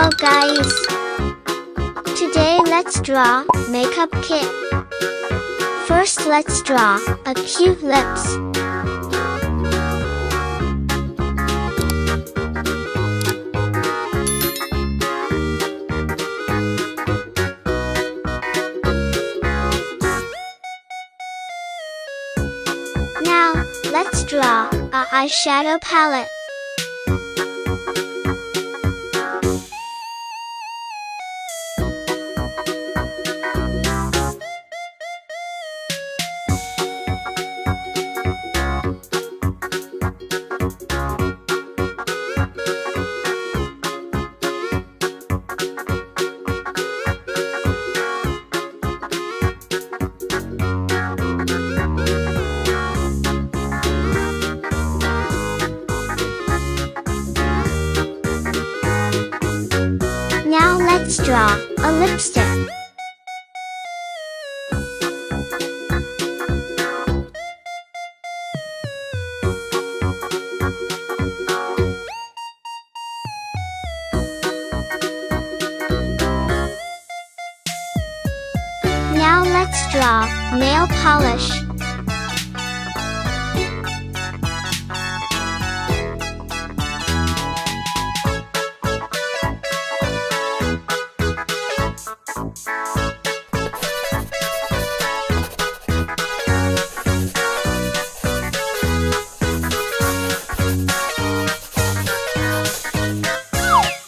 Hello guys! Today let's draw makeup kit. First let's draw a cute lips. Now, let's draw a eyeshadow palette. Now let's draw a lipstick. Now let's draw nail polish.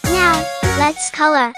Now, let's color.